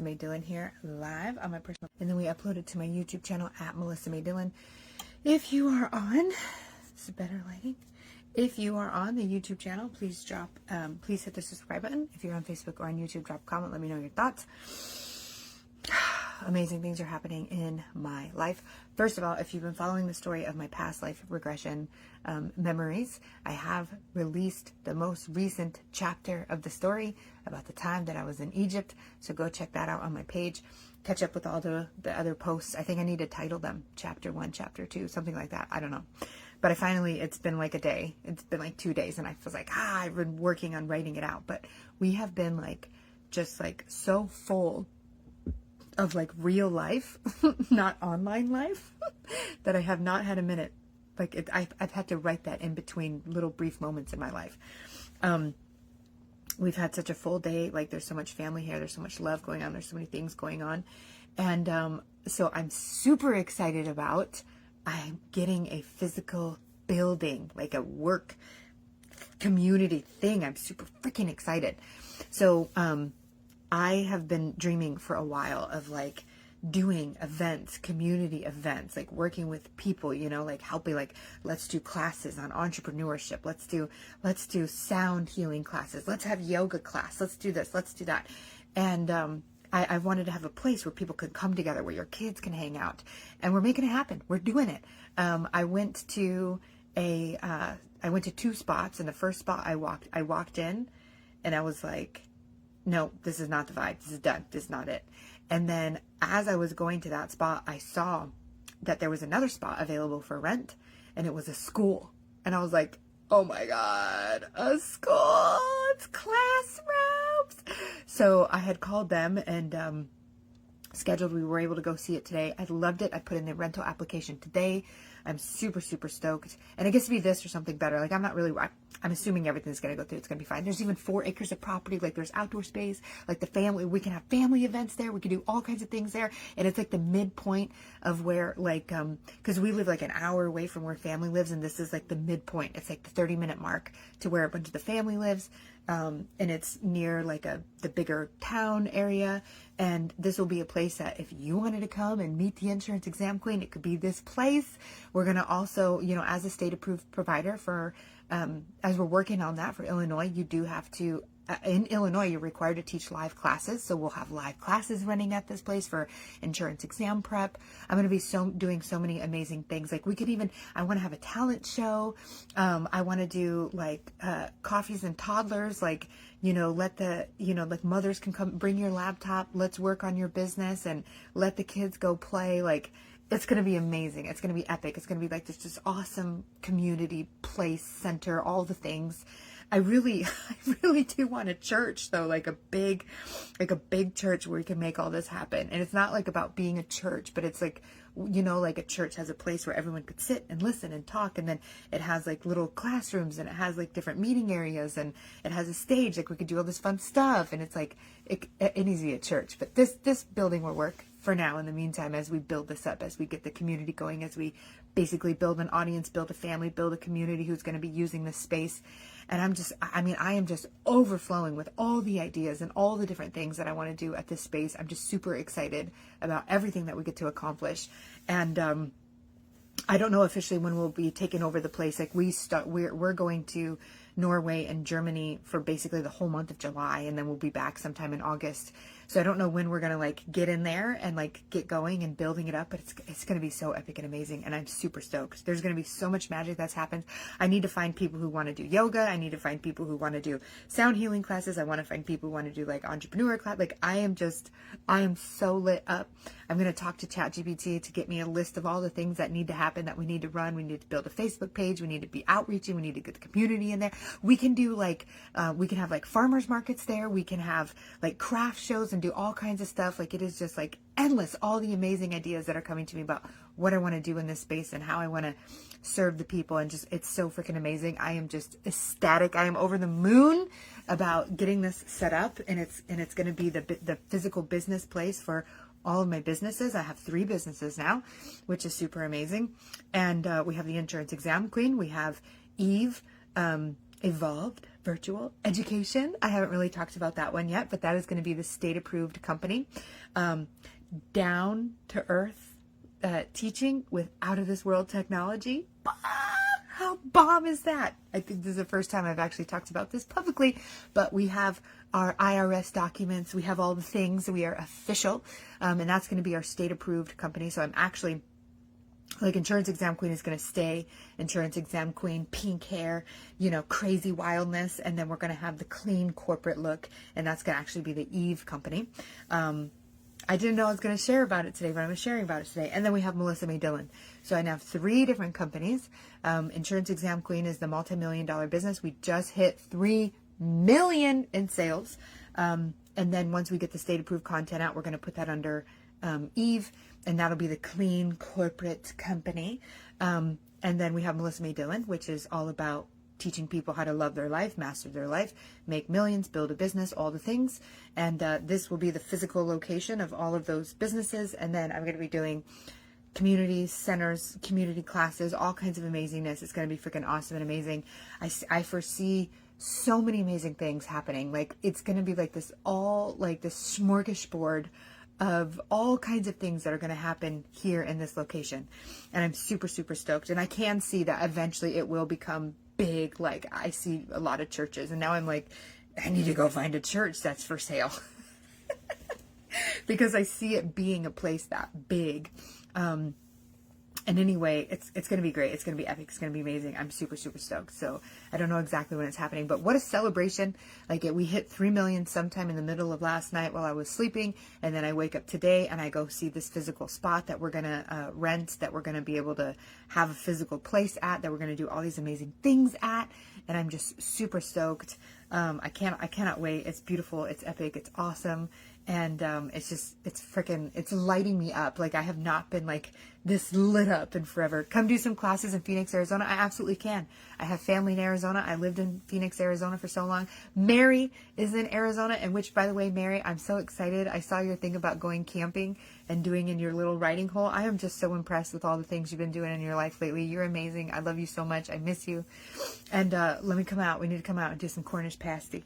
May Dillon here live on my personal, and then we upload it to my YouTube channel at Melissa May Dillon. If you are on, this is better lighting. If you are on the YouTube channel, please please hit the subscribe button. If you're on Facebook or on YouTube, drop a comment. Let me know your thoughts. Amazing things are happening in my life. First of all, if you've been following the story of my past life regression memories, I have released the most recent chapter of the story about the time that I was in Egypt. So go check that out on my page. Catch up with all the other posts. I think I need to title them Chapter 1, Chapter 2, something like that. I don't know. But it's been like a day. It's been like 2 days, and I was like, I've been working on writing it out. But we have been just so full of real life, not online life, that I have not had a minute. I've had to write that in between little brief moments in my life. We've had such a full day. There's so much family here. There's so much love going on. There's so many things going on. And so I'm super excited about I'm getting a physical building, like a work community thing. I'm super freaking excited. So I have been dreaming for a while of doing events, community events, working with people, helping, let's do classes on entrepreneurship. Let's do sound healing classes. Let's have yoga class. Let's do this. Let's do that. And, I wanted to have a place where people could come together, where your kids can hang out, and we're making it happen. We're doing it. I went to 2 spots, and the first spot I walked in, and I was like, no, this is not the vibe. This is done. This is not it. And then as I was going to that spot, I saw that there was another spot available for rent, and it was a school. And I was like, oh my God, a school, it's classrooms. So I had called them and scheduled. We were able to go see it today. I loved it. I put in the rental application today. I'm super, super stoked. And it gets to be this or something better. I'm assuming everything's going to go through. It's going to be fine. There's even 4 acres of property. There's outdoor space, the family, we can have family events there. We can do all kinds of things there. And it's the midpoint of where, cause we live an hour away from where family lives. And this is the midpoint. It's the 30-minute mark to where a bunch of the family lives. And it's near the bigger town area. And this will be a place that if you wanted to come and meet the insurance exam queen, it could be this place. We're going to also, as a state approved provider for, as we're working on that for Illinois, you do have to, in Illinois, you're required to teach live classes. So we'll have live classes running at this place for insurance exam prep. I'm going to be doing so many amazing things. I want to have a talent show. I want to do coffees and toddlers, mothers can come, bring your laptop. Let's work on your business and let the kids go play. It's going to be amazing. It's going to be epic. It's going to be this awesome community place, center, all the things. I really do want a church though, a big church where we can make all this happen. And it's not about being a church, but it's a church has a place where everyone could sit and listen and talk. And then it has little classrooms, and it has different meeting areas, and it has a stage. We could do all this fun stuff. And it's it needs to be a church, but this building will work for now. In the meantime, as we build this up, as we get the community going, as we basically build an audience, build a family, build a community who's going to be using this space. And I am just overflowing with all the ideas and all the different things that I want to do at this space. I'm just super excited about everything that we get to accomplish. And I don't know officially when we'll be taking over the place. We're going to Norway and Germany for basically the whole month of July, and then we'll be back sometime in August. So I don't know when we're gonna get in there and get going and building it up, but it's gonna be so epic and amazing, and I'm super stoked. There's gonna be so much magic that's happened. I need to find people who want to do yoga. I need to find people who want to do sound healing classes. I want to find people who want to do entrepreneur class. I am so lit up. I'm gonna talk to ChatGPT to get me a list of all the things that need to happen, that we need to run. We need to build a Facebook page. We need to be outreaching. We need to get the community in there. We can do we can have farmers markets there. We can have craft shows and do all kinds of stuff. It is just endless, all the amazing ideas that are coming to me about what I want to do in this space and how I want to serve the people. And it's so freaking amazing. I am just ecstatic. I am over the moon about getting this set up, and it's going to be the physical business place for all of my businesses. I have 3 businesses now, which is super amazing. And we have the insurance exam queen. We have Eve, Evolved, virtual education. I haven't really talked about that one yet, but that is going to be the state approved company. Down to earth teaching with out of this world technology. How bomb is that? I think this is the first time I've actually talked about this publicly, but we have our IRS documents. We have all the things. We are official. And that's going to be our state approved company. So I'm actually like Insurance Exam Queen is going to stay Insurance Exam Queen, pink hair, you know, crazy wildness. And then we're going to have the clean corporate look. And that's going to actually be the Eve company. I didn't know I was going to share about it today, but I'm sharing about it today. And then we have Melissa May Dillon. So I now have 3 different companies. Insurance Exam Queen is the multi-million-dollar business. We just hit 3 million in sales. And then once we get the state approved content out, we're going to put that under Eve, and that'll be the clean corporate company. And then we have Melissa May Dillon, which is all about teaching people how to love their life, master their life, make millions, build a business, all the things. And this will be the physical location of all of those businesses. And then I'm going to be doing community centers, community classes, all kinds of amazingness. It's going to be freaking awesome and amazing. I foresee so many amazing things happening. Like it's going to be like this smorgasbord of all kinds of things that are going to happen here in this location. And I'm super, super stoked. And I can see that eventually it will become big. Like I see a lot of churches, and now I'm like, I need to go find a church that's for sale because I see it being a place that big. And anyway, it's going to be great. It's going to be epic. It's going to be amazing. I'm super, super stoked. So I don't know exactly when it's happening, but what a celebration. Like we hit 3 million sometime in the middle of last night while I was sleeping. And then I wake up today and I go see this physical spot that we're going to rent, that we're going to be able to have a physical place at, that we're going to do all these amazing things at. And I'm just super stoked. I cannot wait. It's beautiful. It's epic. It's awesome. And it's lighting me up. Like I have not been like this lit up in forever. Come do some classes in Phoenix, Arizona. I absolutely can. I have family in Arizona. I lived in Phoenix, Arizona for so long. Mary is in Arizona, and which, by the way, Mary, I'm so excited. I saw your thing about going camping and doing in your little riding hole. I am just so impressed with all the things you've been doing in your life lately. You're amazing. I love you so much. I miss you. And let me come out. We need to come out and do some Cornish pasty.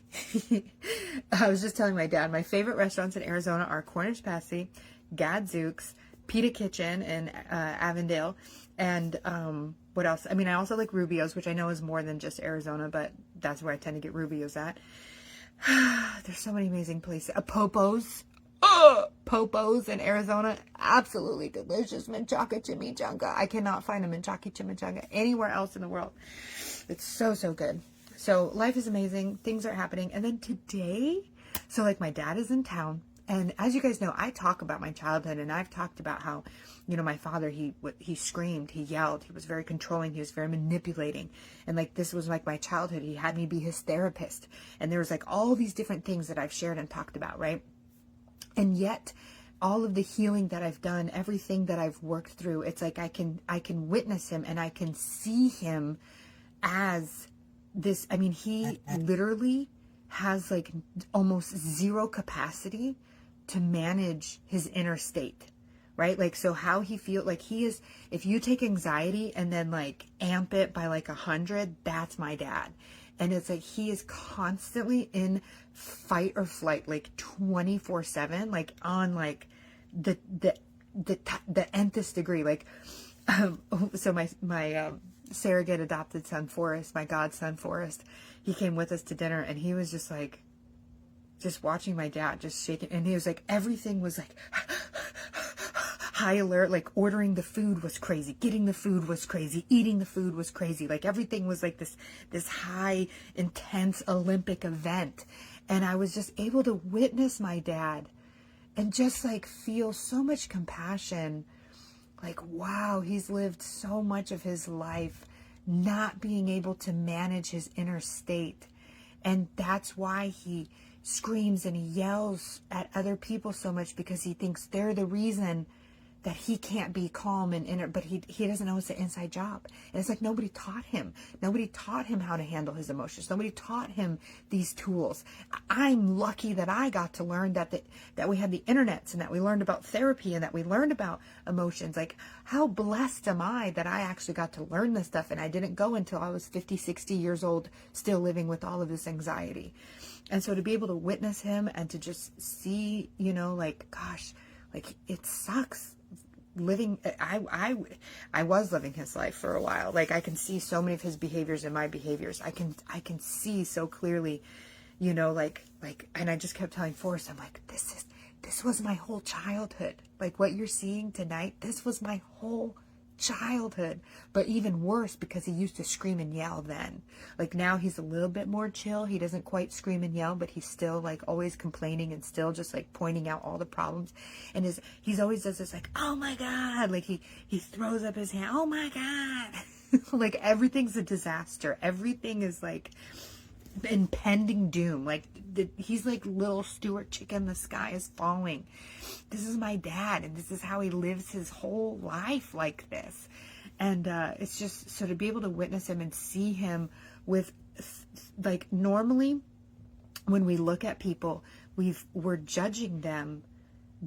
I was just telling my dad, my favorite restaurants in Arizona are Cornish pasty, Gadzooks, Pita Kitchen in Avondale, and what else? I mean, I also like Rubio's, which I know is more than just Arizona, but that's where I tend to get Rubio's at. There's so many amazing places. Popo's. Popo's in Arizona, absolutely delicious menchaca chimichanga. I cannot find a menchaca chimichanga anywhere else in the world. It's so, so good. So life is amazing. Things are happening. And then today, so like my dad is in town. And as you guys know, I talk about my childhood, and I've talked about how, you know, my father, he screamed, he yelled, he was very controlling, he was very manipulating. And like, this was like my childhood. He had me be his therapist. And there was like all these different things that I've shared and talked about, right? And yet all of the healing that I've done, everything that I've worked through, it's like I can witness him, and I can see him as this. I mean, he literally has like almost zero capacity to manage his inner state, right? Like, so how he feels, like he is, if you take anxiety and then like amp it by like 100, that's my dad. And it's like, he is constantly in fight or flight, like 24/7, like on like the nth degree. Like, so my surrogate adopted son, Forrest, my godson, Forrest, he came with us to dinner, and he was just like, just watching my dad just shaking. And he was like, everything was like high alert, like ordering the food was crazy, getting the food was crazy, eating the food was crazy. Like everything was like this high, intense Olympic event. And I was just able to witness my dad and just like feel so much compassion. Like, wow, he's lived so much of his life not being able to manage his inner state. And that's why he screams and he yells at other people so much, because he thinks they're the reason that he can't be calm and inner, but he doesn't know it's an inside job. And it's like nobody taught him. Nobody taught him how to handle his emotions. Nobody taught him these tools. I'm lucky that I got to learn that we had the internets, and that we learned about therapy, and that we learned about emotions. Like, how blessed am I that I actually got to learn this stuff, and I didn't go until I was 50, 60 years old, still living with all of this anxiety. And so to be able to witness him and to just see, like, gosh, like, it sucks living. I was living his life for a while. Like, I can see so many of his behaviors and my behaviors. I can see so clearly, like, and I just kept telling Forrest, I'm like, this was my whole childhood. Like, what you're seeing tonight, this was my whole childhood. But even worse, because he used to scream and yell then. Like, now he's a little bit more chill. He doesn't quite scream and yell, but he's still like always complaining and still just like pointing out all the problems. And he's always does this like, oh my God, like he throws up his hand, oh my God. Like, everything's a disaster. Everything is like impending doom. Like, he's like little Stuart chicken, the sky is falling. This is my dad, and this is how he lives his whole life like this. And it's just, so to be able to witness him and see him with, like, normally when we look at people, we're judging them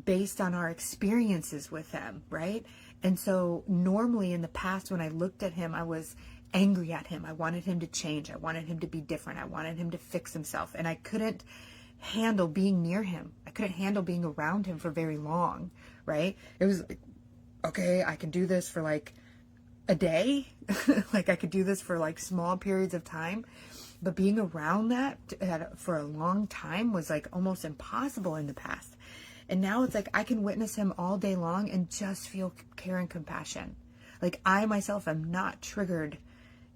based on our experiences with them, right? And so normally in the past, when I looked at him, I was angry at him. I wanted him to change. I wanted him to be different. I wanted him to fix himself. And I couldn't handle being near him. I couldn't handle being around him for very long, right? It was like, okay, I can do this for like a day. Like, I could do this for like small periods of time. But being around that for a long time was like almost impossible in the past. And now it's like I can witness him all day long and just feel care and compassion. Like, I myself am not triggered.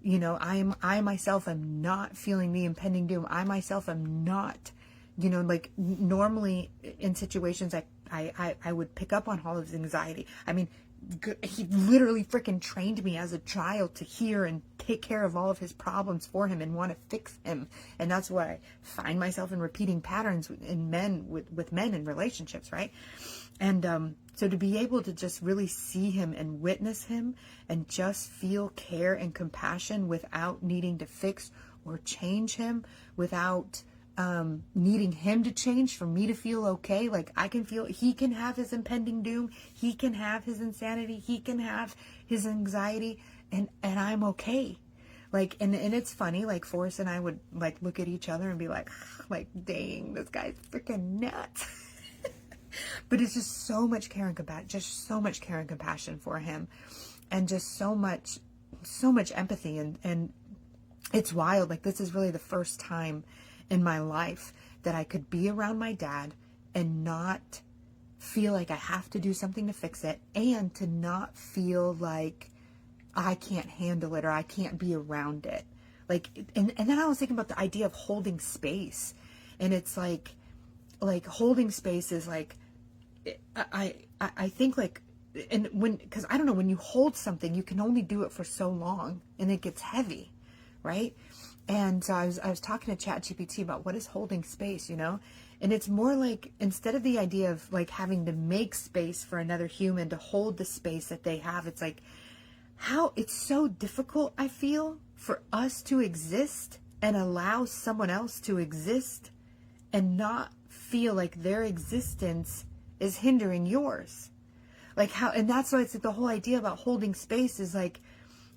I myself am not feeling the impending doom. I myself am not, like, normally in situations I would pick up on all of his anxiety. I mean, he literally freaking trained me as a child to hear and take care of all of his problems for him and want to fix him. And that's why I find myself in repeating patterns in men with men in relationships, right? And so to be able to just really see him and witness him and just feel care and compassion without needing to fix or change him, without needing him to change for me to feel okay. Like, I can feel he can have his impending doom, he can have his insanity, he can have his anxiety, and I'm okay. Like, and it's funny, like, Forrest and I would like look at each other and be like, dang, this guy's freaking nuts. But it's just so much care and compassion for him, and just so much empathy, and it's wild. Like, this is really the first time in my life that I could be around my dad and not feel like I have to do something to fix it, and to not feel like I can't handle it or I can't be around it. Like, and then I was thinking about the idea of holding space, and it's like holding space is like, I think like, and because I don't know, when you hold something, you can only do it for so long and it gets heavy, right? And so I was talking to ChatGPT about what is holding space, and it's more like, instead of the idea of like having to make space for another human to hold the space that they have, it's like how it's so difficult, I feel, for us to exist and allow someone else to exist and not feel like their existence is hindering yours. Like, how, and that's why it's like the whole idea about holding space is like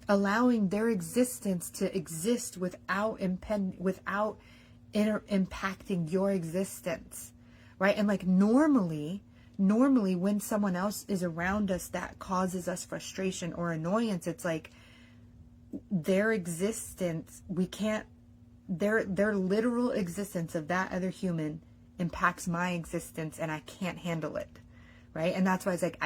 allowing their existence to exist without impacting your existence, right? And like normally when someone else is around us that causes us frustration or annoyance, it's like their existence, their literal existence of that other human impacts my existence, and I can't handle it, right? And that's why it's like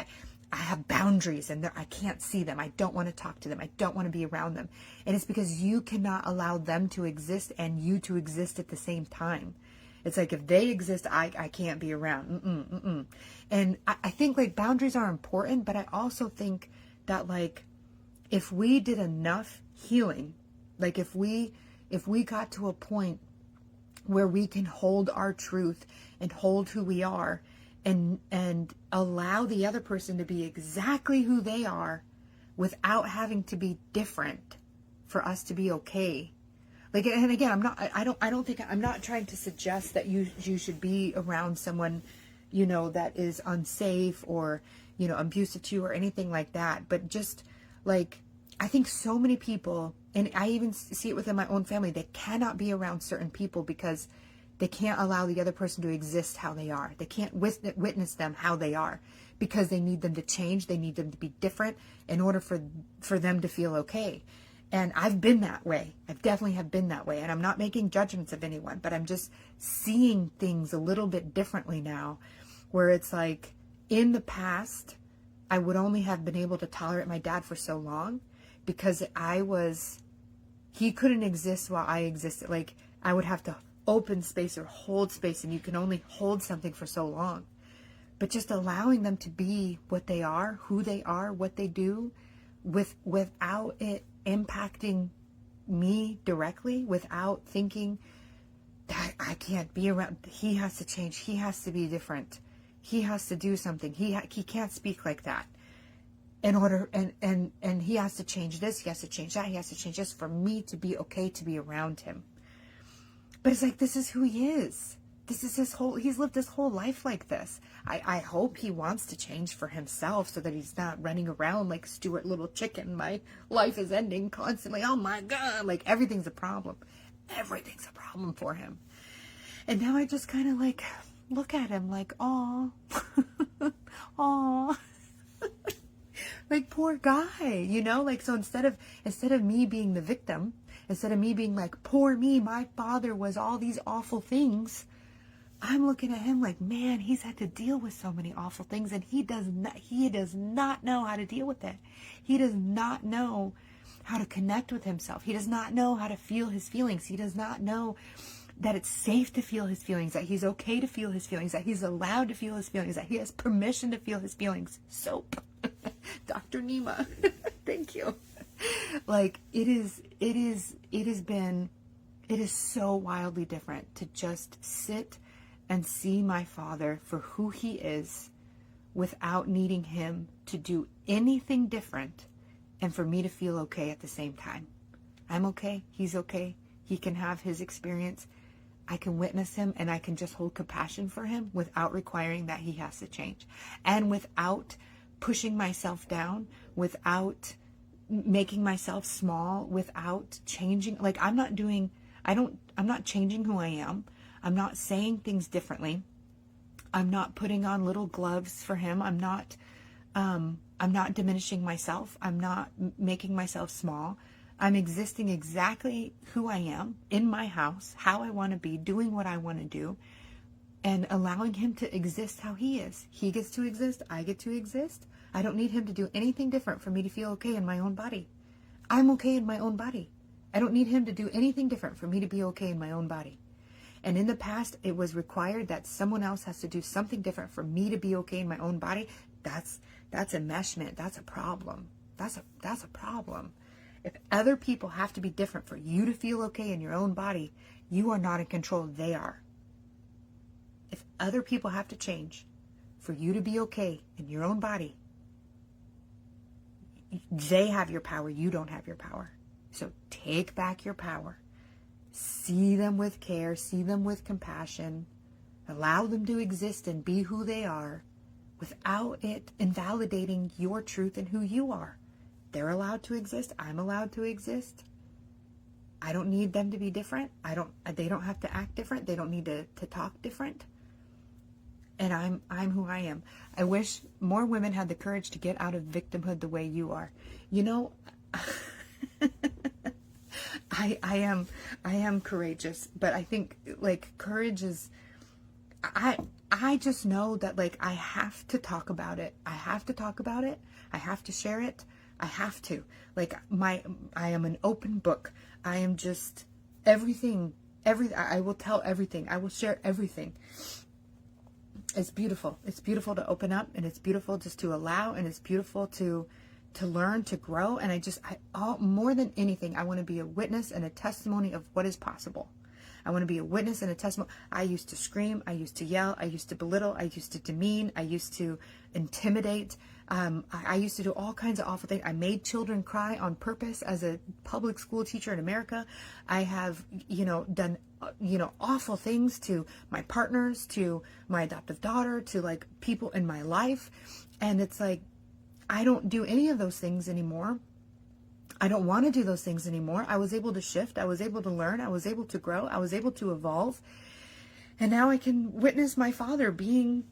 I have boundaries, and I can't see them. I don't want to talk to them. I don't want to be around them. And it's because you cannot allow them to exist and you to exist at the same time. It's like, if they exist, I can't be around. And I think like boundaries are important, but I also think that like if we did enough healing, like if we got to a point where we can hold our truth and hold who we are and allow the other person to be exactly who they are without having to be different for us to be okay. Like, and again, I don't think, I'm not trying to suggest that you should be around someone, you know, that is unsafe or, you know, abusive to you or anything like that. But just like, I think so many people, and I even see it within my own family, they cannot be around certain people because they can't allow the other person to exist how they are. They can't witness them how they are because they need them to change. They need them to be different in order for them to feel okay. And I've been that way. I definitely have been that way. And I'm not making judgments of anyone, but I'm just seeing things a little bit differently now, where it's like in the past, I would only have been able to tolerate my dad for so long because he couldn't exist while I existed. Like, I would have to open space or hold space, and you can only hold something for so long. But just allowing them to be what they are, who they are, what they do, without it impacting me directly, without thinking that I can't be around, he has to change, he has to be different, he has to do something, he can't speak like that in order, and he has to change this, he has to change that, he has to change this for me to be okay to be around him. But it's like, this is who he is. This is he's lived his whole life like this. I hope he wants to change for himself so that he's not running around like Stuart Little Chicken. My life is ending constantly. Oh my God. Like, everything's a problem. Everything's a problem for him. And now I just kind of like look at him like, aw, aw. Like, poor guy, you know? Like, so instead of me being the victim, instead of me being like, poor me, my father was all these awful things, I'm looking at him like, man, he's had to deal with so many awful things, and he does not know how to deal with it. He does not know how to connect with himself. He does not know how to feel his feelings. He does not know that it's safe to feel his feelings, that he's okay to feel his feelings, that he's allowed to feel his feelings, that he has permission to feel his feelings. Soap. Dr. Nima. Thank you. Like, it is so wildly different to just sit and see my father for who he is without needing him to do anything different, and for me to feel okay at the same time. I'm okay. He's okay. He can have his experience. I can witness him, and I can just hold compassion for him without requiring that he has to change, and without pushing myself down, without making myself small, without changing. Like, I'm not changing who I am. I'm not saying things differently. I'm not putting on little gloves for him. I'm not diminishing myself. I'm not making myself small. I'm existing exactly who I am in my house, how I want to be, doing what I want to do, and allowing him to exist how he is. He gets to exist. I get to exist. I don't need him to do anything different for me to feel okay in my own body. I'm okay in my own body. I don't need him to do anything different for me to be okay in my own body. And in the past, it was required that someone else has to do something different for me to be okay in my own body. That's enmeshment. That's a problem. That's a problem. If other people have to be different for you to feel okay in your own body, you are not in control. They are. If other people have to change for you to be okay in your own body, they have your power. You don't have your power. So take back your power. See them with care. See them with compassion. Allow them to exist and be who they are without it invalidating your truth and who you are. They're allowed to exist. I'm allowed to exist. I don't need them to be different. They don't have to act different. They don't need to talk different. And I'm who I am. I wish more women had the courage to get out of victimhood the way you are. You know, I am courageous, but I think like courage is, I just know that like I have to talk about it. I have to talk about it. I have to share it. I have to. Like I am an open book. I am just everything. I will tell everything. I will share everything. It's beautiful. It's beautiful to open up, and it's beautiful just to allow, and it's beautiful to learn, to grow. And more than anything, I want to be a witness and a testimony of what is possible. I want to be a witness and a testimony. I used to scream. I used to yell. I used to belittle. I used to demean. I used to intimidate. I used to do all kinds of awful things. I made children cry on purpose as a public school teacher in America. I have, done, awful things to my partners, to my adoptive daughter, to like people in my life. And it's like, I don't do any of those things anymore. I don't want to do those things anymore. I was able to shift. I was able to learn. I was able to grow. I was able to evolve. And now I can witness my father being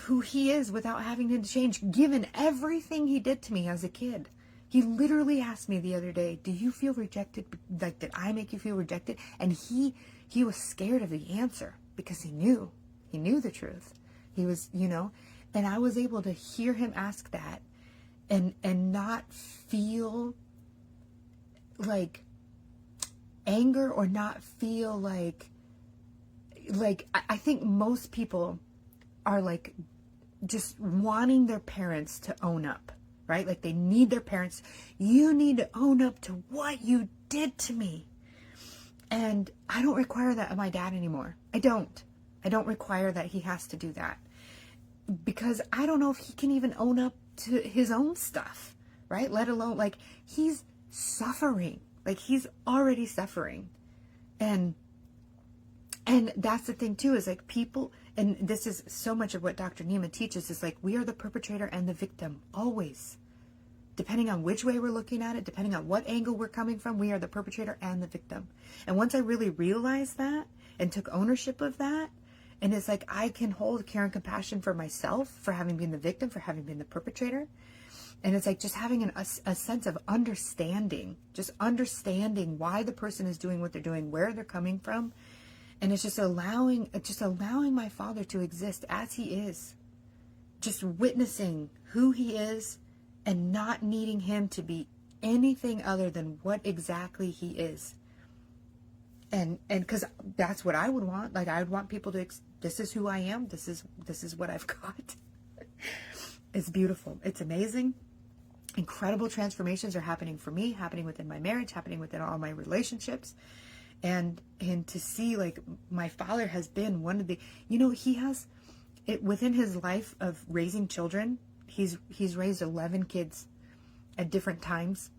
who he is without having to change, given everything he did to me as a kid. He literally asked me the other day, do you feel rejected? Like, did I make you feel rejected? And he was scared of the answer because he knew the truth. He was, and I was able to hear him ask that and not feel like anger or not feel like I think most people are like just wanting their parents to own up, right? Like they need their parents. You need to own up to what you did to me. And I don't require that of my dad anymore. I don't require that he has to do that because I don't know if he can even own up to his own stuff, right? Let alone like he's suffering, like he's already suffering. And that's the thing too, is like people, and this is so much of what Dr. Nima teaches, is like we are the perpetrator and the victim, always. Depending on which way we're looking at it, depending on what angle we're coming from, we are the perpetrator and the victim. And once I really realized that and took ownership of that, and it's like I can hold care and compassion for myself, for having been the victim, for having been the perpetrator. And it's like just having a sense of understanding, just understanding why the person is doing what they're doing, where they're coming from. And it's just allowing my father to exist as he is, just witnessing who he is and not needing him to be anything other than what exactly he is. And because that's what I would want. Like I would want people to, this is who I am. This is what I've got. It's beautiful. It's amazing. Incredible transformations are happening for me, happening within my marriage, happening within all my relationships. And to see like my father has been one of the, he has it within his life of raising children. He's raised 11 kids at different times.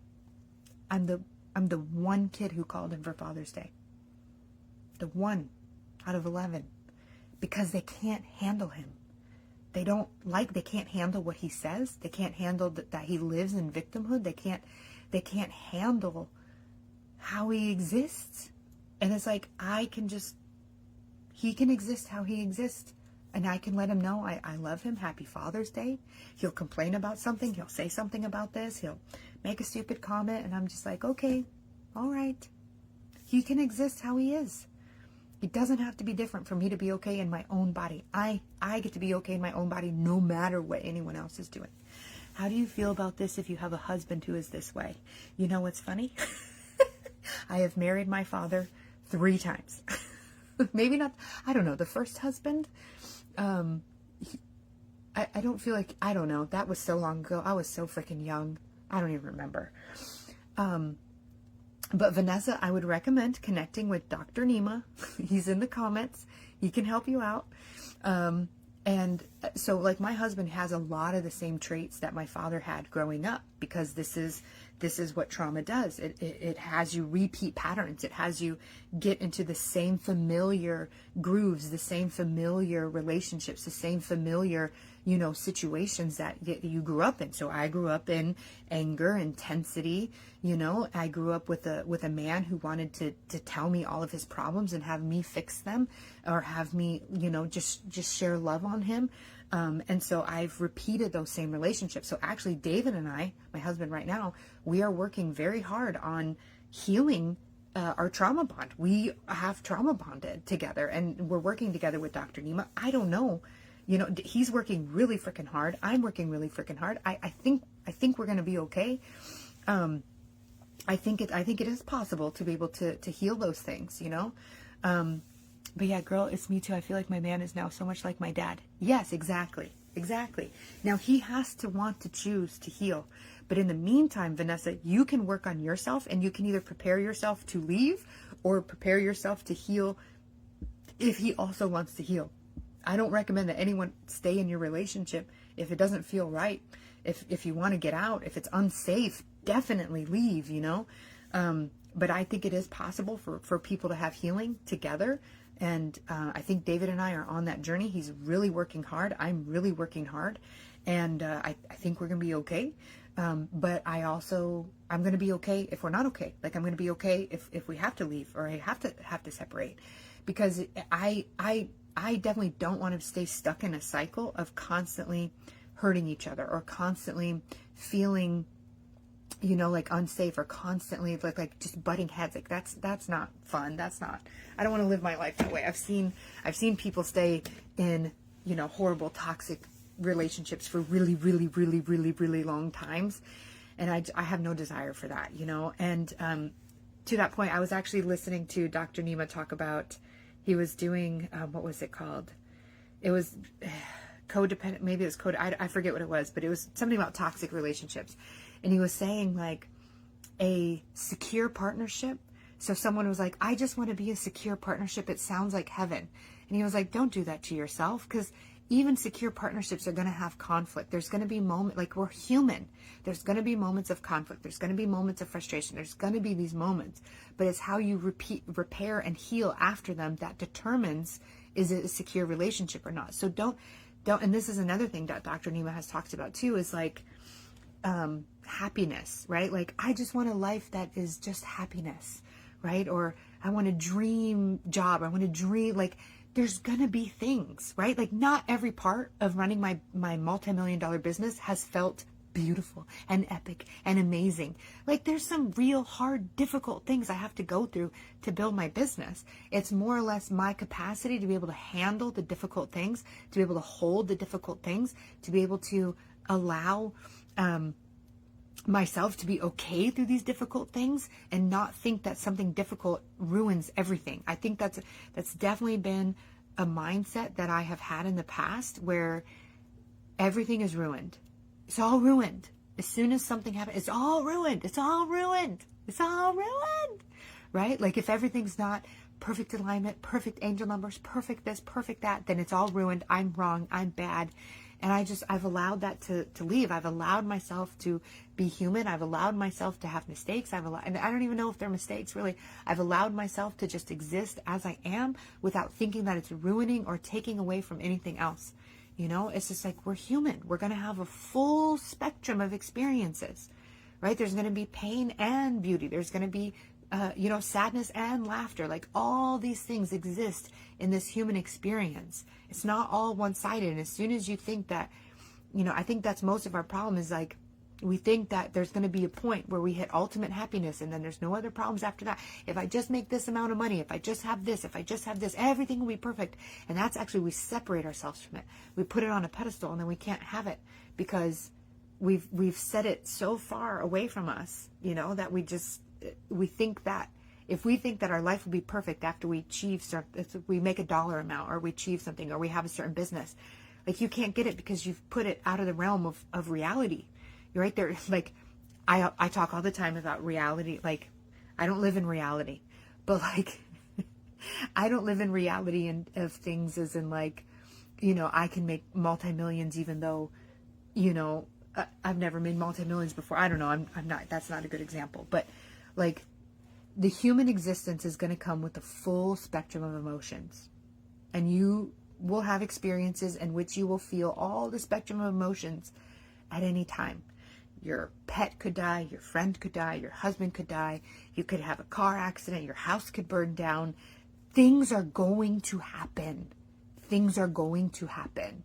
I'm the one kid who called him for Father's Day. The one out of 11, because they can't handle him. They can't handle what he says. They can't handle that he lives in victimhood. They can't handle how he exists. And it's like, he can exist how he exists. And I can let him know I love him. Happy Father's Day. He'll complain about something. He'll say something about this. He'll make a stupid comment. And I'm just like, okay, all right. He can exist how he is. It doesn't have to be different for me to be okay in my own body. I get to be okay in my own body no matter what anyone else is doing. How do you feel about this if you have a husband who is this way? You know what's funny? I have married my father 3 times. Maybe not, I don't know, the first husband, I don't feel like, I don't know, that was so long ago. I was so freaking young. I don't even remember. But Vanessa, I would recommend connecting with Dr. Nima. He's in the comments. He can help you out. And so like my husband has a lot of the same traits that my father had growing up, because this is what trauma does. It has you repeat patterns. It has you get into the same familiar grooves, the same familiar relationships, the same familiar, situations that you grew up in. So I grew up in anger, intensity. I grew up with a man who wanted to tell me all of his problems and have me fix them, or have me, just share love on him. And so I've repeated those same relationships. So actually David and I, my husband right now, we are working very hard on healing our trauma bond. We have trauma bonded together, and we're working together with Dr. Nima. I don't know, he's working really freaking hard. I'm working really freaking hard. I think we're going to be okay. I think it is possible to be able to heal those things, But yeah, girl, it's me too. I feel like my man is now so much like my dad. Yes, exactly. Now he has to want to choose to heal. But in the meantime, Vanessa, you can work on yourself, and you can either prepare yourself to leave or prepare yourself to heal if he also wants to heal. I don't recommend that anyone stay in your relationship if it doesn't feel right. If you want to get out, if it's unsafe, definitely leave, you know. But I think it is possible for people to have healing together. And I think David and I are on that journey. He's really working hard. I'm really working hard. And I think we're going to be okay. But I'm going to be okay if we're not okay. Like, I'm going to be okay if we have to leave or I have to separate. Because I definitely don't want to stay stuck in a cycle of constantly hurting each other or constantly feeling, you know, like unsafe, or constantly like just butting heads. Like that's not fun. I don't want to live my life that way. I've seen people stay in, you know, horrible, toxic relationships for really, really, really, really, really long times. And I have no desire for that, you know. And to that point, I was actually listening to Dr. Nima talk about, he was doing, what was it called? It was codependent, maybe it was I forget what it was, but it was something about toxic relationships. And he was saying, like, a secure partnership. So someone was like, I just want to be a secure partnership. It sounds like heaven. And he was like, don't do that to yourself, because even secure partnerships are going to have conflict. There's going to be moments, like, we're human. There's going to be moments of conflict. There's going to be moments of frustration. There's going to be these moments, but it's how you repair and heal after them that determines, is it a secure relationship or not? So don't, and this is another thing that Dr. Nima has talked about too, is like, happiness, right? Like, I just want a life that is just happiness, right? Or I want a dream job. I want to dream, like, there's gonna be things, right? Like, not every part of running my multi-million-dollar business has felt beautiful and epic and amazing. Like, there's some real hard, difficult things I have to go through to build my business. It's more or less my capacity to be able to handle the difficult things, to be able to hold the difficult things, to be able to allow myself to be okay through these difficult things and not think that something difficult ruins everything. I think that's definitely been a mindset that I have had in the past, where everything is ruined. It's all ruined. As soon as something happens, it's all ruined. It's all ruined. It's all ruined. Right? Like, if everything's not perfect alignment, perfect angel numbers, perfect this, perfect that, then it's all ruined. I'm wrong. I'm bad. And I've allowed that to leave. I've allowed myself to be human. I've allowed myself to have mistakes. And I don't even know if they're mistakes, really. I've allowed myself to just exist as I am without thinking that it's ruining or taking away from anything else. You know, it's just like, we're human. We're going to have a full spectrum of experiences, right? There's going to be pain and beauty. There's going to be, you know, sadness and laughter. Like, all these things exist in this human experience. It's not all one-sided. And as soon as you think that, you know, I think that's most of our problem, is like, we think that there's going to be a point where we hit ultimate happiness and then there's no other problems after that. If I just make this amount of money, if I just have this, everything will be perfect. And that's actually, we separate ourselves from it. We put it on a pedestal and then we can't have it because we've set it so far away from us, you know, that we think that if we think that our life will be perfect after we achieve if we make a dollar amount, or we achieve something, or we have a certain business, like, you can't get it because you've put it out of the realm of reality. You're right there. Like, I talk all the time about reality. Like, I don't live in reality, but like, I don't live in reality of things as in, like, you know, I can make multi-millions even though, you know, I've never made multi-millions before. I don't know. I'm not, that's not a good example, but like, the human existence is going to come with a full spectrum of emotions, and you will have experiences in which you will feel all the spectrum of emotions at any time. Your pet could die, your friend could die, your husband could die, you could have a car accident, your house could burn down. Things are going to happen. Things are going to happen.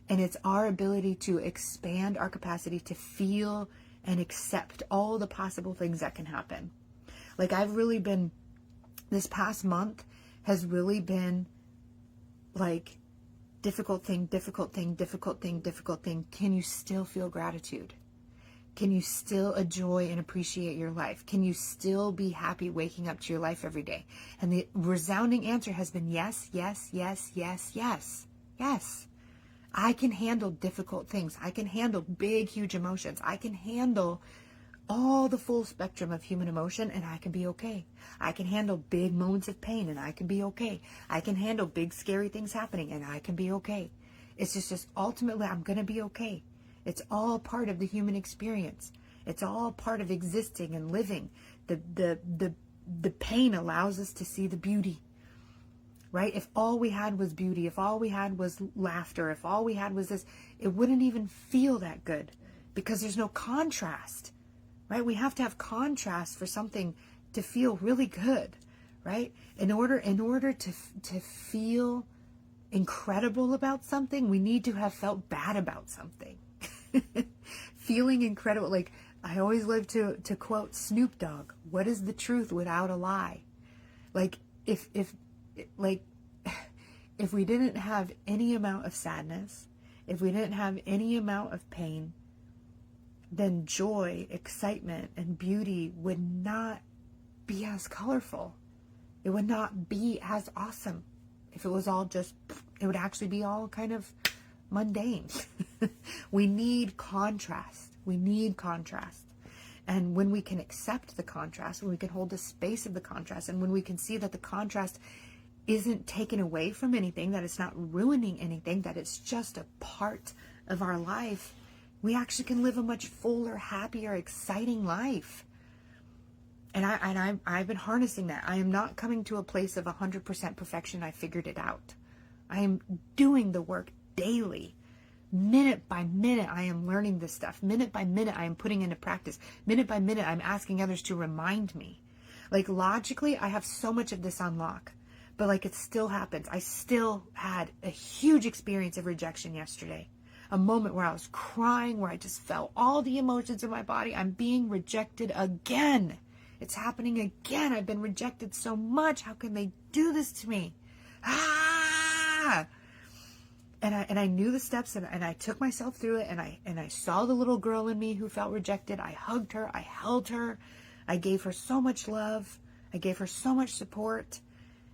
And it's our ability to expand our capacity to feel and accept all the possible things that can happen. Like, I've really been, this past month has really been like, difficult thing. Can you still feel gratitude? Can you still enjoy and appreciate your life? Can you still be happy waking up to your life every day? And the resounding answer has been yes, yes, yes, yes, yes, yes. I can handle difficult things. I can handle big, huge emotions. I can handle all the full spectrum of human emotion, and I can be okay. I can handle big moments of pain, and I can be okay. I can handle big scary things happening, and I can be okay. It's just ultimately I'm going to be okay. It's all part of the human experience. It's all part of existing and living. The pain allows us to see the beauty, right? If all we had was beauty, if all we had was laughter, if all we had was this, it wouldn't even feel that good because there's no contrast, right? We have to have contrast for something to feel really good, right? In order to feel incredible about something, we need to have felt bad about something. Feeling incredible, like I always love to quote Snoop Dogg, what is the truth without a lie? Like if we didn't have any amount of sadness, if we didn't have any amount of pain, then joy, excitement, and beauty would not be as colorful. It would not be as awesome. If it was all just, it would actually be all kind of mundane. We need contrast. We need contrast. And when we can accept the contrast, when we can hold the space of the contrast, and when we can see that the contrast isn't taken away from anything, that it's not ruining anything, that it's just a part of our life, we actually can live a much fuller, happier, exciting life. And I've been harnessing that. I am not coming to a place of 100% perfection. I figured it out. I am doing the work daily. Minute by minute, I am learning this stuff. Minute by minute, I am putting into practice. Minute by minute, I'm asking others to remind me. Like logically, I have so much of this on lock, but like it still happens. I still had a huge experience of rejection yesterday. A moment where I was crying, where I just felt all the emotions in my body. I'm being rejected again. It's happening again. I've been rejected so much. How can they do this to me? Ah! And I knew the steps, and I took myself through it, and I saw the little girl in me who felt rejected. I hugged her. I held her. I gave her so much love. I gave her so much support.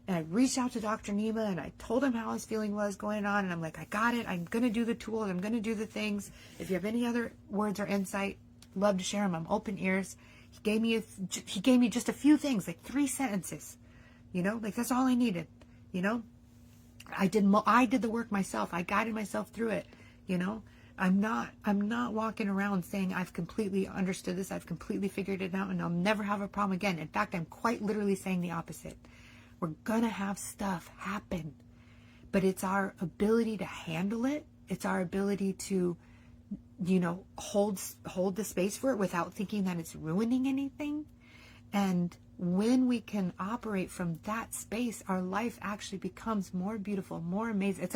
And I reached out to Dr. Nima, and I told him how his feeling was going on. And I'm like, I got it. I'm going to do the tools. I'm going to do the things. If you have any other words or insight, love to share them. I'm open ears. He gave me just a few things, like 3 sentences, like that's all I needed, I did the work myself. I guided myself through it. I'm not walking around saying I've completely understood this. I've completely figured it out and I'll never have a problem again. In fact, I'm quite literally saying the opposite. We're going to have stuff happen, but it's our ability to handle it. It's our ability to, hold the space for it without thinking that it's ruining anything. And when we can operate from that space, our life actually becomes more beautiful, more amazing.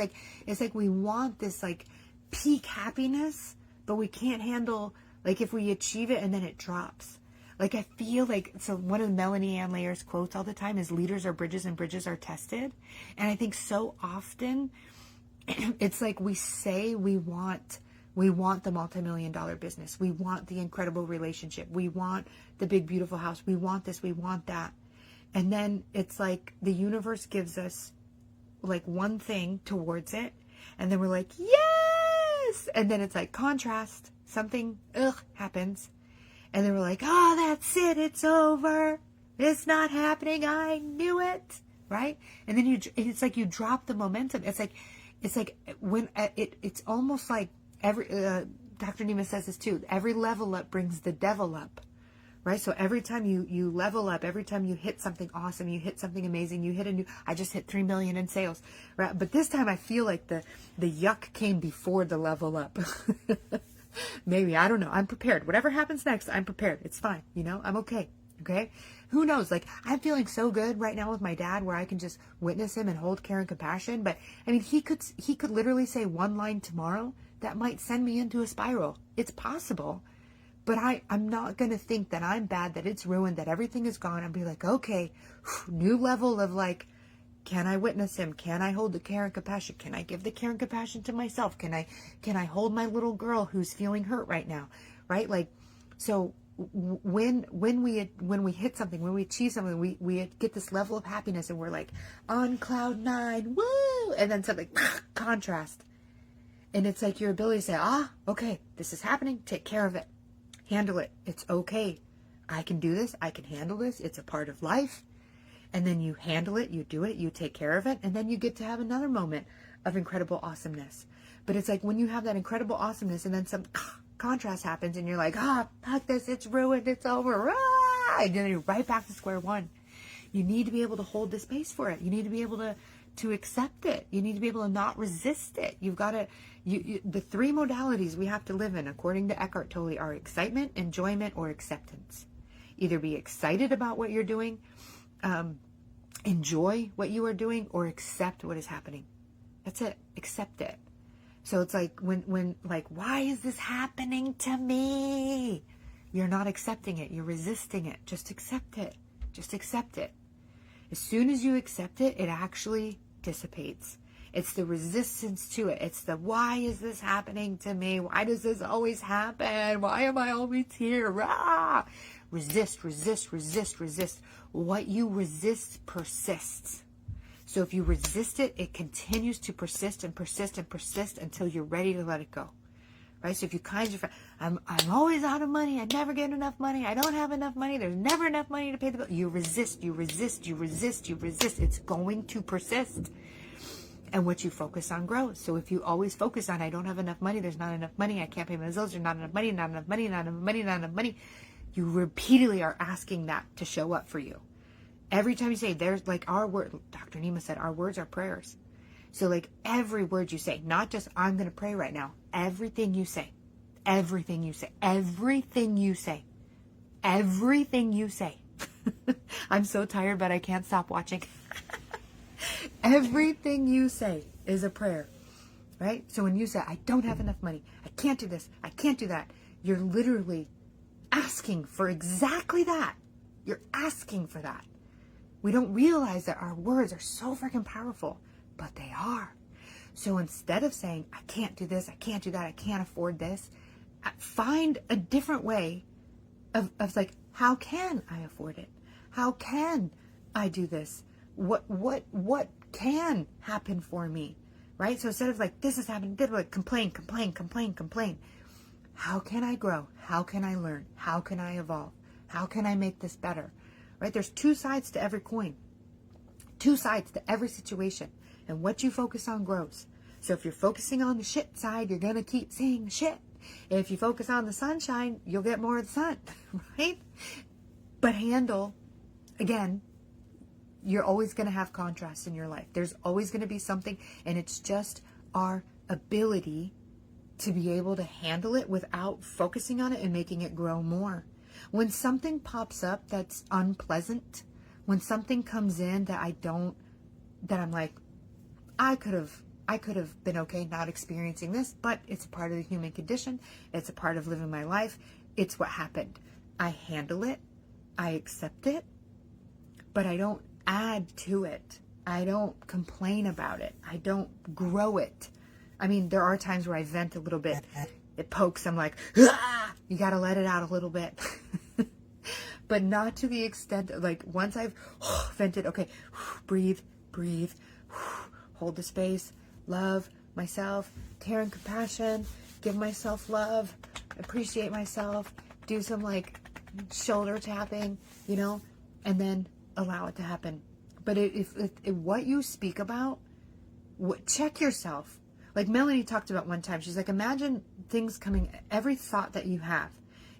It's like we want this like peak happiness, but we can't handle, like if we achieve it and then it drops. Like I feel like, so one of Melanie Ann Layer's quotes all the time is leaders are bridges and bridges are tested. And I think so often it's like we say we want the multi-million-dollar business. We want the incredible relationship. We want the big, beautiful house. We want this. We want that. And then it's like the universe gives us like one thing towards it. And then we're like, yes. And then it's like contrast. Something happens. And then we're like, oh, that's it. It's over. It's not happening. I knew it. Right? And then it's like you drop the momentum. It's like when it's almost like Dr. Nima says this too. Every level up brings the devil up, right? So every time you level up, every time you hit something awesome, you hit something amazing, I just hit 3 million in sales, right? But this time I feel like the yuck came before the level up. Maybe, I don't know. I'm prepared. Whatever happens next, I'm prepared. It's fine. I'm okay. Okay. Who knows? Like I'm feeling so good right now with my dad where I can just witness him and hold care and compassion. But I mean, he could literally say one line tomorrow that might send me into a spiral. It's possible, but I'm not going to think that I'm bad, that it's ruined, that everything is gone. I'll be like, okay, new level of like, can I witness him? Can I hold the care and compassion? Can I give the care and compassion to myself? Can I hold my little girl who's feeling hurt right now? Right? Like, so when we hit something, when we achieve something, we get this level of happiness and we're like on cloud 9, woo! And then something, contrast. And it's like your ability to say, okay, this is happening, take care of it. Handle it. It's okay. I can do this. I can handle this. It's a part of life. And then you handle it, you do it, you take care of it, and then you get to have another moment of incredible awesomeness. But it's like when you have that incredible awesomeness and then some contrast happens and you're like, fuck this, it's ruined, it's over, and then you're right back to square one. You need to be able to hold the space for it. You need to be able to accept it. You need to be able to not resist it. You've got to, the three modalities we have to live in, according to Eckhart Tolle, are excitement, enjoyment, or acceptance. Either be excited about what you're doing, enjoy what you are doing, or accept what is happening. That's it. Accept it. So it's like when like, why is this happening to me? You're not accepting it. You're resisting it. Just accept it. Just accept it. As soon as you accept it, it actually dissipates. It's the resistance to it. It's the, why is this happening to me? Why does this always happen? Why am I always here? Rah! Resist, resist, resist, resist. What you resist persists. So if you resist it, it continues to persist and persist and persist until you're ready to let it go. Right? So if you I'm always out of money. I never get enough money. I don't have enough money. There's never enough money to pay the bill. You resist, you resist, you resist, you resist. It's going to persist. And what you focus on grows. So if you always focus on, I don't have enough money, there's not enough money, I can't pay my bills, there's not enough money, not enough money, not enough money, not enough money, you repeatedly are asking that to show up for you. Every time you say, there's like our word, Dr. Nima said, our words are prayers. So like every word you say, not just I'm going to pray right now, everything you say, everything you say, everything you say, everything you say. I'm so tired, but I can't stop watching. Everything you say is a prayer, right? So when you say, I don't have enough money, I can't do this, I can't do that, you're literally asking for exactly that. You're asking for that. We don't realize that our words are so freaking powerful, but they are. So instead of saying, I can't do this, I can't do that, I can't afford this, find a different way of like, how can I afford it? How can I do this? What can happen for me, right? So instead of like, this is happening, like complain. How can I grow? How can I learn? How can I evolve? How can I make this better, right? There's two sides to every coin, two sides to every situation, and what you focus on grows. So if you're focusing on the shit side, you're going to keep seeing shit. If you focus on the sunshine, you'll get more of the sun, right? But handle, again, you're always going to have contrast in your life. There's always going to be something, and it's just our ability to be able to handle it without focusing on it and making it grow more. When something pops up that's unpleasant, when something comes in that I'm like, I could have been okay not experiencing this, but it's a part of the human condition. It's a part of living my life. It's what happened. I handle it. I accept it, but I don't add to it. I don't complain about it. I don't grow it. I mean, there are times where I vent a little bit. It pokes. I'm like, you got to let it out a little bit. But not to the extent of like, once I've vented, okay, breathe, hold the space, love myself, care and compassion, give myself love, appreciate myself, do some like shoulder tapping, and then allow it to happen. But if what you speak about, check yourself. Like Melanie talked about one time, she's like, imagine things coming, every thought that you have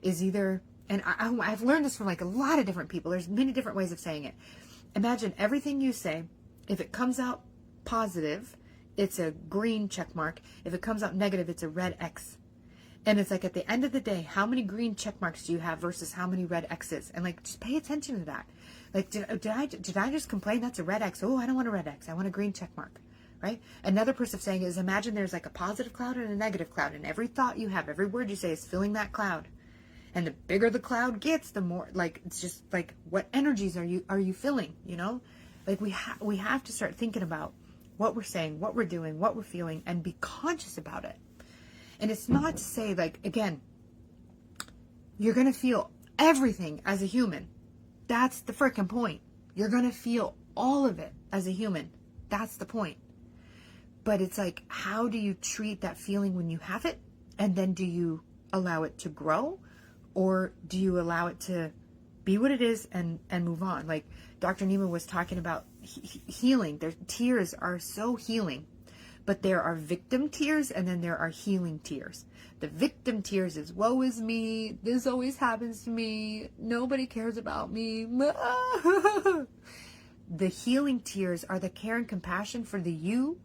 is either, and I've learned this from like a lot of different people. There's many different ways of saying it. Imagine everything you say, if it comes out positive, it's a green check mark. If it comes out negative, it's a red X. And it's like at the end of the day, how many green check marks do you have versus how many red X's? And like, just pay attention to that. Like, did I just complain? That's a red X. Oh, I don't want a red X. I want a green check mark, right? Another person saying is, imagine there's like a positive cloud and a negative cloud, and every thought you have, every word you say is filling that cloud. And the bigger the cloud gets, the more like, it's just like, what energies are you feeling? Like we have to start thinking about what we're saying, what we're doing, what we're feeling, and be conscious about it. And it's not to say like, again, you're going to feel everything as a human. That's the freaking point. You're going to feel all of it as a human. That's the point. But it's like, how do you treat that feeling when you have it? And then do you allow it to grow? Or do you allow it to be what it is and move on? Like Dr. Nima was talking about healing. Their tears are so healing. But there are victim tears and then there are healing tears. The victim tears is, woe is me. This always happens to me. Nobody cares about me. The healing tears are the care and compassion for the you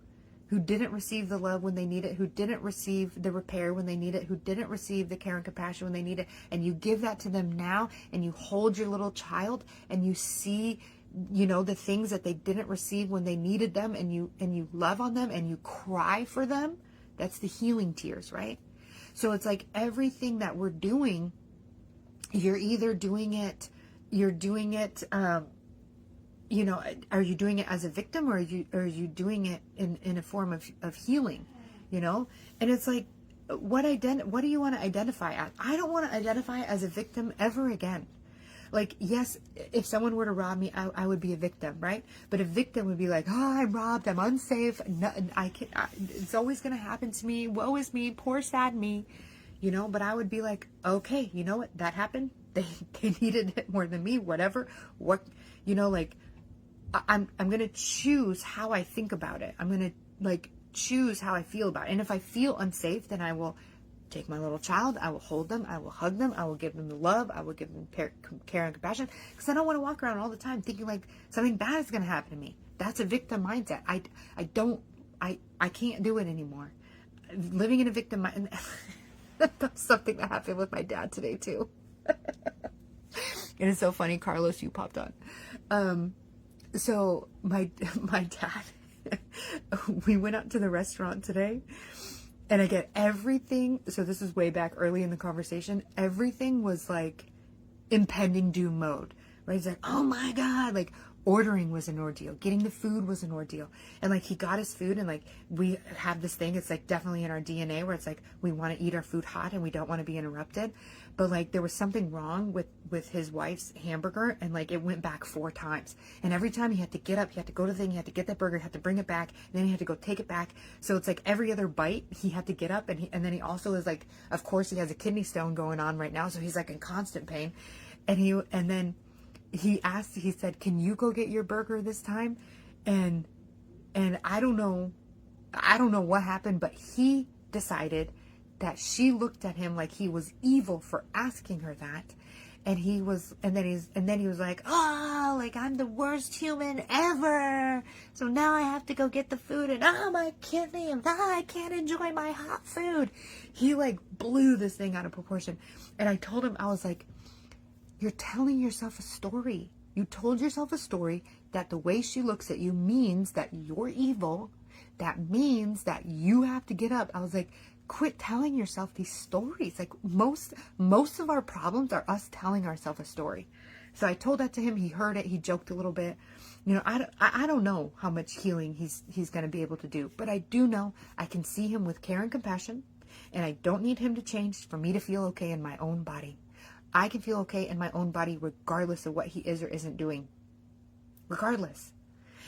who didn't receive the love when they need it, who didn't receive the repair when they need it, who didn't receive the care and compassion when they need it. And you give that to them now, and you hold your little child and you see, you know, the things that they didn't receive when they needed them, and you love on them and you cry for them. That's the healing tears, right? So it's like everything that we're doing, you're either doing it, you know, are you doing it as a victim, or are you doing it in a form of healing, you know? And it's like, what do you want to identify as? I don't want to identify as a victim ever again. Like, yes, if someone were to rob me, I would be a victim, right? But a victim would be like, oh, I'm robbed, I'm unsafe, no, it's always going to happen to me, woe is me, poor sad me, you know? But I would be like, okay, you know what, that happened, they needed it more than me, whatever, what, you know, like, I'm going to choose how I think about it. I'm going to like choose how I feel about it. And if I feel unsafe, then I will take my little child. I will hold them. I will hug them. I will give them the love. I will give them care and compassion, because I don't want to walk around all the time thinking like something bad is going to happen to me. That's a victim mindset. I can't do it anymore. Living in a victim mind. That's something that happened with my dad today too. It is so funny. Carlos, you popped on. So my dad, we went out to the restaurant today, and I get everything. So this is way back early in the conversation. Everything was like impending doom mode, right? He's like, oh my God, like ordering was an ordeal. Getting the food was an ordeal. And like, he got his food, and like, we have this thing, it's like definitely in our DNA where it's like, we want to eat our food hot and we don't want to be interrupted. But like, there was something wrong with his wife's hamburger, and like, it went back 4 times. And every time he had to get up, he had to go to the thing, he had to get that burger, he had to bring it back, and then he had to go take it back. So it's like every other bite he had to get up, and then he also is like, of course he has a kidney stone going on right now, so he's like in constant pain. And then he said, can you go get your burger this time? And I don't know what happened, but he decided that she looked at him like he was evil for asking her that. And then he was like, oh, like I'm the worst human ever. So now I have to go get the food, and my kidney, and I can't enjoy my hot food. He like blew this thing out of proportion. And I told him, I was like, you're telling yourself a story. You told yourself a story that the way she looks at you means that you're evil. That means that you have to get up. I was like, quit telling yourself these stories. Like most of our problems are us telling ourselves a story. So I told that to him. He heard it. He joked a little bit. You know, I don't know how much healing he's going to be able to do, but I do know I can see him with care and compassion, and I don't need him to change for me to feel okay in my own body. I can feel okay in my own body regardless of what he is or isn't doing. Regardless.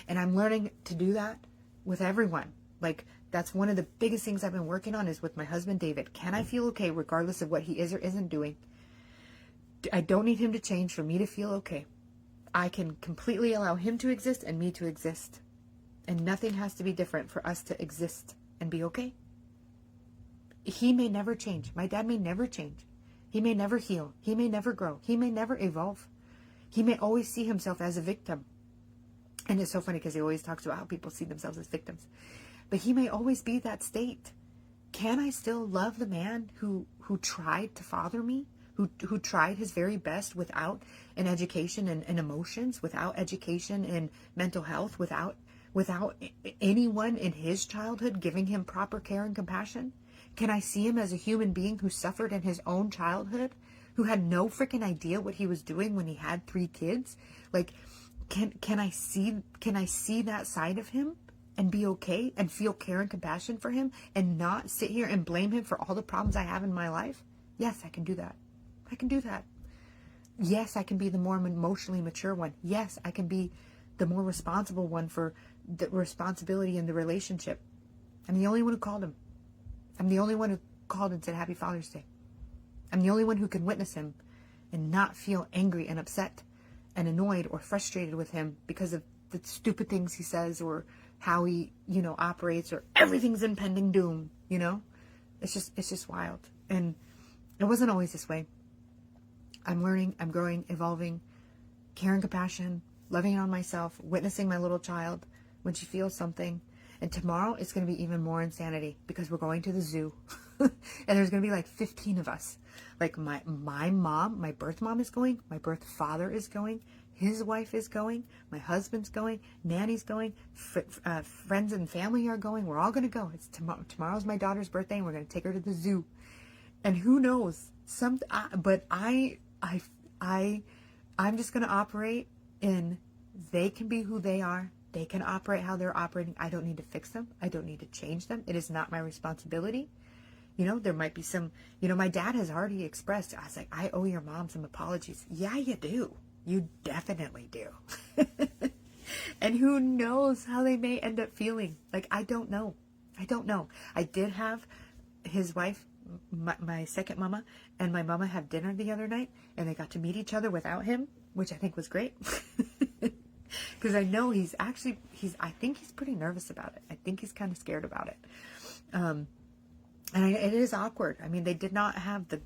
And I'm learning to do that with everyone. Like, that's one of the biggest things I've been working on is with my husband, David. Can I feel okay regardless of what he is or isn't doing? I don't need him to change for me to feel okay. I can completely allow him to exist and me to exist. And nothing has to be different for us to exist and be okay. He may never change. My dad may never change. He may never heal. He may never grow. He may never evolve. He may always see himself as a victim. And it's so funny because he always talks about how people see themselves as victims. But he may always be that state. Can I still love the man who tried to father me? Who tried his very best without an education and emotions, without education and mental health, without anyone in his childhood giving him proper care and compassion? Can I see him as a human being who suffered in his own childhood, who had no freaking idea what he was doing when he had 3 kids? Like, can I see that side of him and be okay and feel care and compassion for him and not sit here and blame him for all the problems I have in my life? Yes, I can do that. I can do that. Yes, I can be the more emotionally mature one. Yes, I can be the more responsible one for the responsibility in the relationship. I'm the only one who called him. I'm the only one who called and said Happy Father's Day. I'm the only one who can witness him and not feel angry and upset and annoyed or frustrated with him because of the stupid things he says or how he, operates, or everything's impending doom, It's just wild. And it wasn't always this way. I'm learning, I'm growing, evolving, caring, compassion, loving on myself, witnessing my little child when she feels something. And tomorrow it's going to be even more insanity because we're going to the zoo. And there's going to be like 15 of us. Like my mom, my birth mom is going. My birth father is going. His wife is going. My husband's going. Nanny's going. Friends and family are going. We're all going to go. It's tomorrow's my daughter's birthday, and we're going to take her to the zoo. And who knows? But I'm just going to operate in. They can be who they are. They can operate how they're operating. I don't need to fix them. I don't need to change them. It is not my responsibility. There might be some, my dad has already expressed, I was like, I owe your mom some apologies. Yeah, you do. You definitely do. And who knows how they may end up feeling. Like, I don't know. I did have his wife, my second mama, and my mama have dinner the other night, and they got to meet each other without him, which I think was great. Because I know I think he's pretty nervous about it. I think he's kind of scared about it. And it is awkward. I mean, they did not have the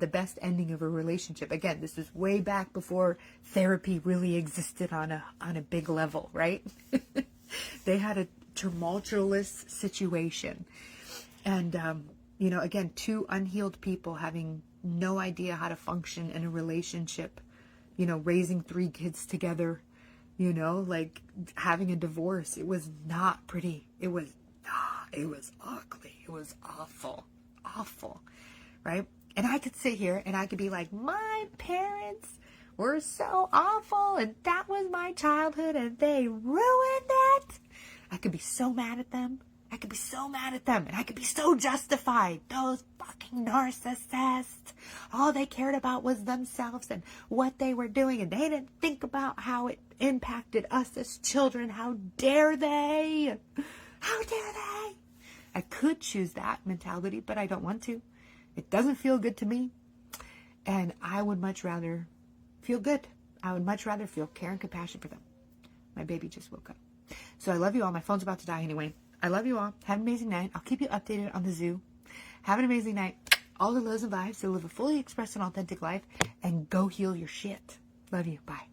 best ending of a relationship. Again, this was way back before therapy really existed on a big level, right? They had a tumultuous situation. And, again, two unhealed people having no idea how to function in a relationship, raising 3 kids together, like having a divorce. It was not pretty. It was ugly. It was awful, right? And I could sit here and I could be like, my parents were so awful and that was my childhood and they ruined it. I could be so mad at them. And I could be so justified. Those fucking narcissists. All they cared about was themselves and what they were doing, and they didn't think about how it impacted us as children. How dare they? I could choose that mentality, but I don't want to. It doesn't feel good to me. And I would much rather feel good. I would much rather feel care and compassion for them. My baby just woke up. So I love you all. My phone's about to die anyway. I love you all. Have an amazing night. I'll keep you updated on the zoo. Have an amazing night. All the lows and vibes to live a fully expressed and authentic life, and go heal your shit. Love you. Bye.